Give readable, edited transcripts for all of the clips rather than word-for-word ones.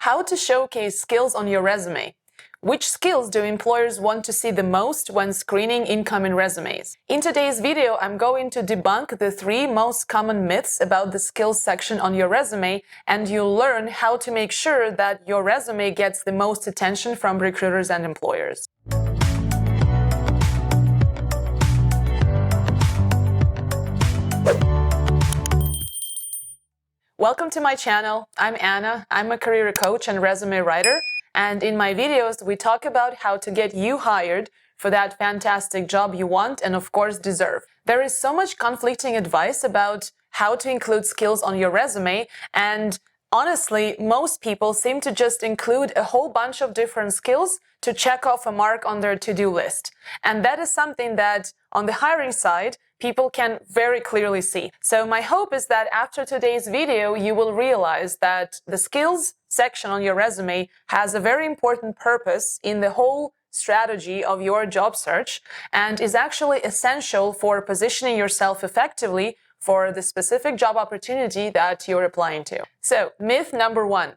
How to showcase skills on your resume. Which skills do employers want to see the most when screening incoming resumes? In today's video, I'm going to debunk the 3 most common myths about the skills section on your resume, and you'll learn how to make sure that your resume gets the most attention from recruiters and employers. Welcome to my channel. I'm Anna. I'm a career coach and resume writer. And in my videos, we talk about how to get you hired for that fantastic job you want and of course deserve. There is so much conflicting advice about how to include skills on your resume, and honestly, most people seem to just include a whole bunch of different skills to check off a mark on their to-do list. And that is something that on the hiring side, people can very clearly see. So my hope is that after today's video, you will realize that the skills section on your resume has a very important purpose in the whole strategy of your job search and is actually essential for positioning yourself effectively for the specific job opportunity that you're applying to. So, myth number 1,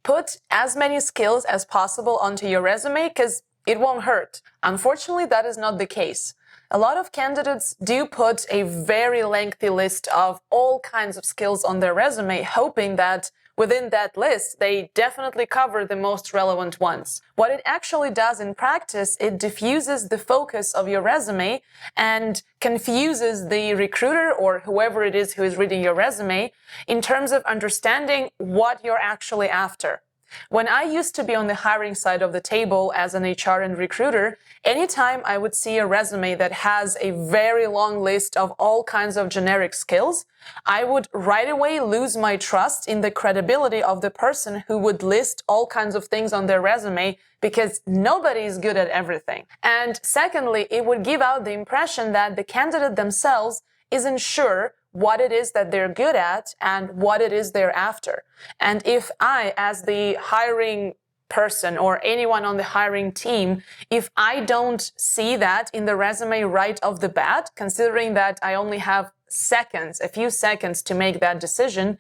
put as many skills as possible onto your resume because it won't hurt. Unfortunately, that is not the case. A lot of candidates do put a very lengthy list of all kinds of skills on their resume, hoping that within that list, they definitely cover the most relevant ones. What it actually does in practice, it diffuses the focus of your resume and confuses the recruiter or whoever it is who is reading your resume in terms of understanding what you're actually after. When I used to be on the hiring side of the table as an HR and recruiter, anytime I would see a resume that has a very long list of all kinds of generic skills, I would right away lose my trust in the credibility of the person who would list all kinds of things on their resume because nobody is good at everything. And secondly, it would give out the impression that the candidate themselves isn't sure what it is that they're good at and what it is they're after. And if I, as the hiring person or anyone on the hiring team, if I don't see that in the resume right off the bat, considering that I only have a few seconds to make that decision,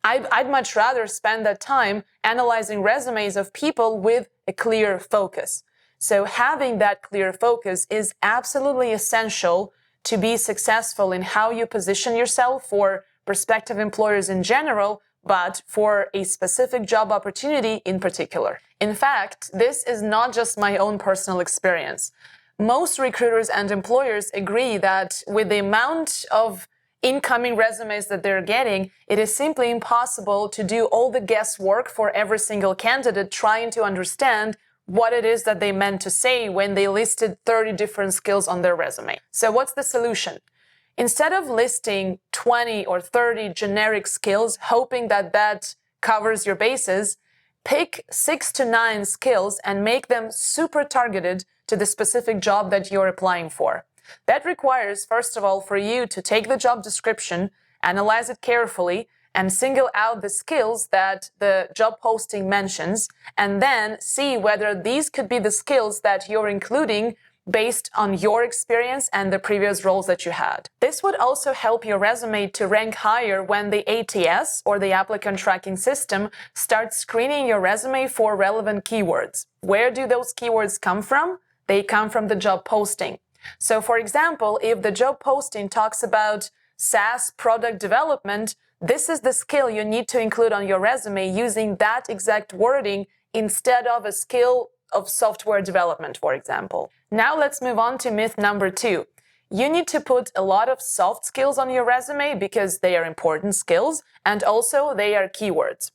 I'd much rather spend that time analyzing resumes of people with a clear focus. So having that clear focus is absolutely essential to be successful in how you position yourself for prospective employers in general, but for a specific job opportunity in particular. In fact, this is not just my own personal experience. Most recruiters and employers agree that with the amount of incoming resumes that they're getting, it is simply impossible to do all the guesswork for every single candidate trying to understand what it is that they meant to say when they listed 30 different skills on their resume. So what's the solution? Instead of listing 20 or 30 generic skills, hoping that that covers your bases, pick 6 to 9 skills and make them super targeted to the specific job that you're applying for. That requires, first of all, for you to take the job description, analyze it carefully, and single out the skills that the job posting mentions, and then see whether these could be the skills that you're including based on your experience and the previous roles that you had. This would also help your resume to rank higher when the ATS, or the applicant tracking system, starts screening your resume for relevant keywords. Where do those keywords come from? They come from the job posting. So for example, if the job posting talks about SaaS product development, this is the skill you need to include on your resume using that exact wording instead of a skill of software development, for example. Now let's move on to myth number 2. You need to put a lot of soft skills on your resume because they are important skills and also they are keywords.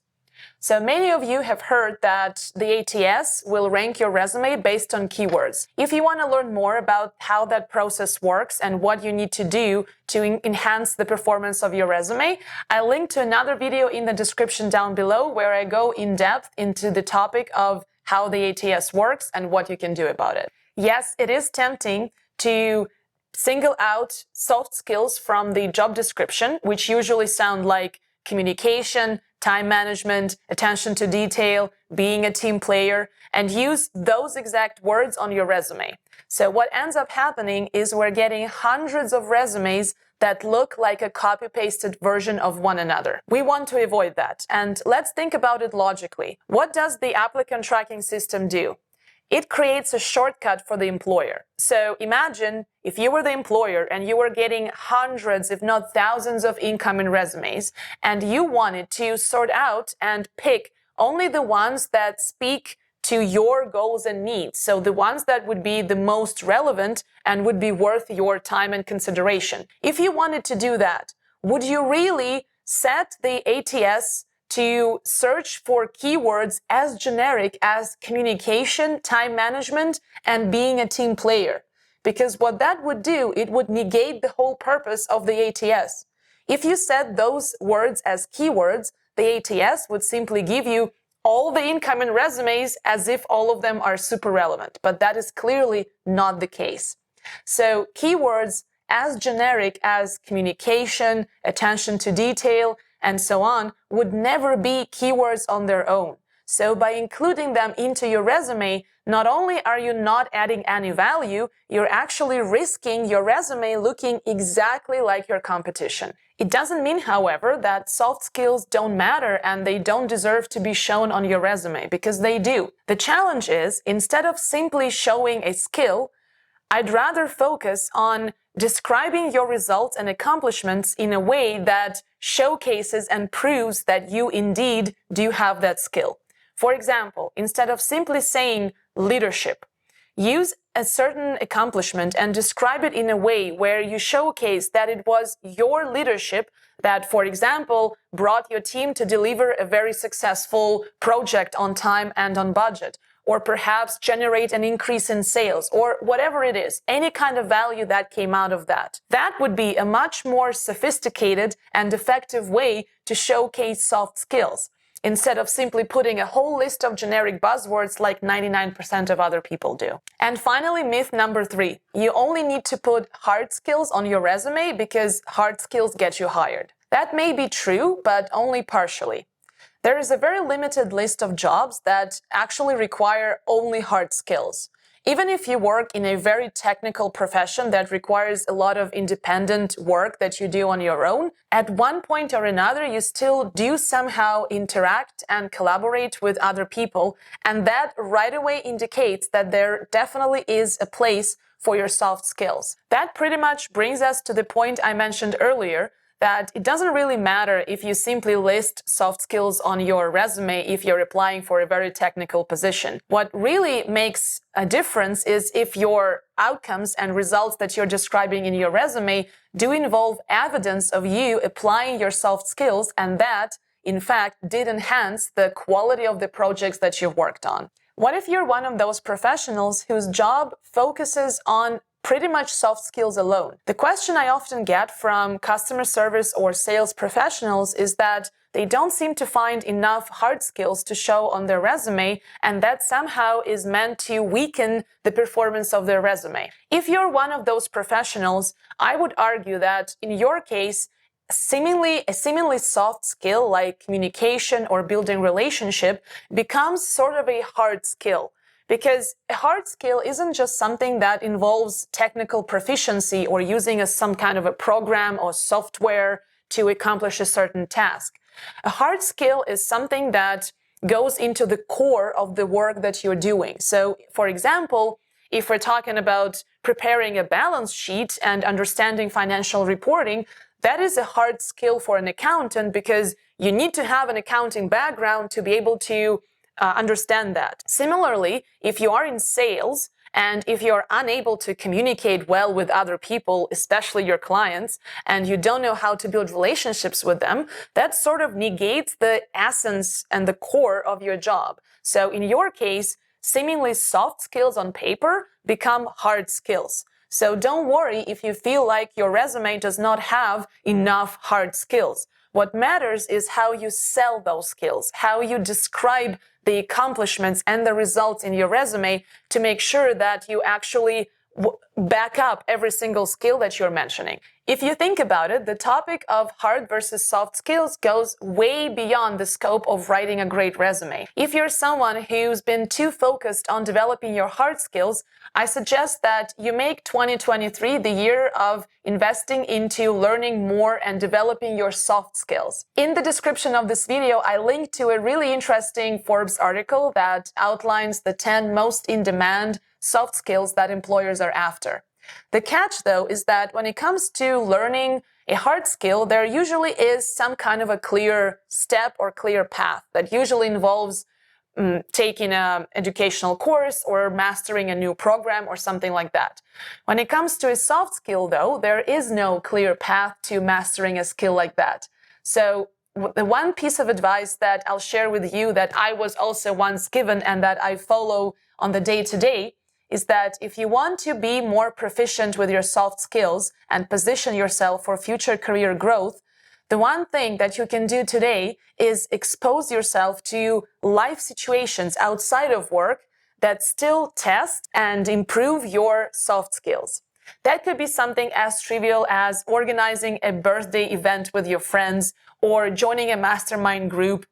So many of you have heard that the ATS will rank your resume based on keywords. If you want to learn more about how that process works and what you need to do to enhance the performance of your resume, I'll link to another video in the description down below where I go in depth into the topic of how the ATS works and what you can do about it. Yes, it is tempting to single out soft skills from the job description, which usually sound like communication, time management, attention to detail, being a team player, and use those exact words on your resume. So what ends up happening is we're getting hundreds of resumes that look like a copy-pasted version of one another. We want to avoid that. And let's think about it logically. What does the applicant tracking system do? It creates a shortcut for the employer. So imagine if you were the employer and you were getting hundreds, if not thousands of incoming resumes, and you wanted to sort out and pick only the ones that speak to your goals and needs. So the ones that would be the most relevant and would be worth your time and consideration. If you wanted to do that, would you really set the ATS to search for keywords as generic as communication, time management, and being a team player? Because what that would do, it would negate the whole purpose of the ATS. If you set those words as keywords, the ATS would simply give you all the incoming resumes as if all of them are super relevant, but that is clearly not the case. So keywords as generic as communication, attention to detail, and so on would never be keywords on their own. So by including them into your resume, not only are you not adding any value, you're actually risking your resume looking exactly like your competition. It doesn't mean, however, that soft skills don't matter and they don't deserve to be shown on your resume, because they do. The challenge is, instead of simply showing a skill, I'd rather focus on describing your results and accomplishments in a way that showcases and proves that you indeed do have that skill. For example, instead of simply saying leadership, use a certain accomplishment and describe it in a way where you showcase that it was your leadership that, for example, brought your team to deliver a very successful project on time and on budget, or perhaps generate an increase in sales, or whatever it is, any kind of value that came out of that. That would be a much more sophisticated and effective way to showcase soft skills, instead of simply putting a whole list of generic buzzwords like 99% of other people do. And finally, myth number 3. You only need to put hard skills on your resume because hard skills get you hired. That may be true, but only partially. There is a very limited list of jobs that actually require only hard skills. Even if you work in a very technical profession that requires a lot of independent work that you do on your own, at one point or another, you still do somehow interact and collaborate with other people. And that right away indicates that there definitely is a place for your soft skills. That pretty much brings us to the point I mentioned earlier, that it doesn't really matter if you simply list soft skills on your resume if you're applying for a very technical position. What really makes a difference is if your outcomes and results that you're describing in your resume do involve evidence of you applying your soft skills, and that, in fact, did enhance the quality of the projects that you've worked on. What if you're one of those professionals whose job focuses on pretty much soft skills alone? The question I often get from customer service or sales professionals is that they don't seem to find enough hard skills to show on their resume, and that somehow is meant to weaken the performance of their resume. If you're one of those professionals, I would argue that in your case, a seemingly soft skill like communication or building relationship becomes sort of a hard skill. Because a hard skill isn't just something that involves technical proficiency or using some kind of a program or software to accomplish a certain task. A hard skill is something that goes into the core of the work that you're doing. So, for example, if we're talking about preparing a balance sheet and understanding financial reporting, that is a hard skill for an accountant because you need to have an accounting background to be able to understand that. Similarly, if you are in sales and if you're unable to communicate well with other people, especially your clients, and you don't know how to build relationships with them, that sort of negates the essence and the core of your job. So in your case, seemingly soft skills on paper become hard skills. So don't worry if you feel like your resume does not have enough hard skills. What matters is how you sell those skills, how you describe the accomplishments and the results in your resume to make sure that you actually back up every single skill that you're mentioning. If you think about it, the topic of hard versus soft skills goes way beyond the scope of writing a great resume. If you're someone who's been too focused on developing your hard skills, I suggest that you make 2023 the year of investing into learning more and developing your soft skills. In the description of this video, I linked to a really interesting Forbes article that outlines the 10 most in-demand soft skills that employers are after. The catch, though, is that when it comes to learning a hard skill, there usually is some kind of a clear step or clear path that usually involves taking an educational course or mastering a new program or something like that. When it comes to a soft skill, though, there is no clear path to mastering a skill like that. So the one piece of advice that I'll share with you that I was also once given and that I follow on the day-to-day is that if you want to be more proficient with your soft skills and position yourself for future career growth, the one thing that you can do today is expose yourself to life situations outside of work that still test and improve your soft skills. That could be something as trivial as organizing a birthday event with your friends or joining a mastermind group,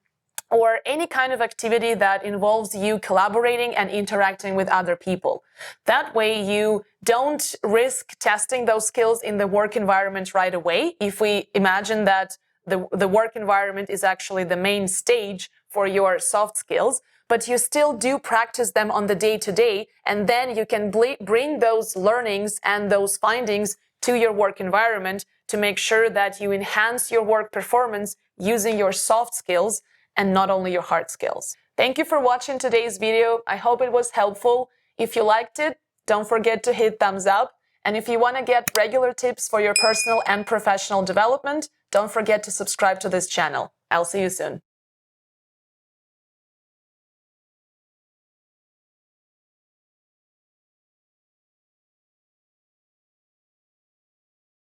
or any kind of activity that involves you collaborating and interacting with other people. That way you don't risk testing those skills in the work environment right away. If we imagine that the work environment is actually the main stage for your soft skills, but you still do practice them on the day-to-day, and then you can bring those learnings and those findings to your work environment to make sure that you enhance your work performance using your soft skills and not only your hard skills. Thank you for watching today's video. I hope it was helpful. If you liked it, don't forget to hit thumbs up. And if you want to get regular tips for your personal and professional development, don't forget to subscribe to this channel. I'll see you soon.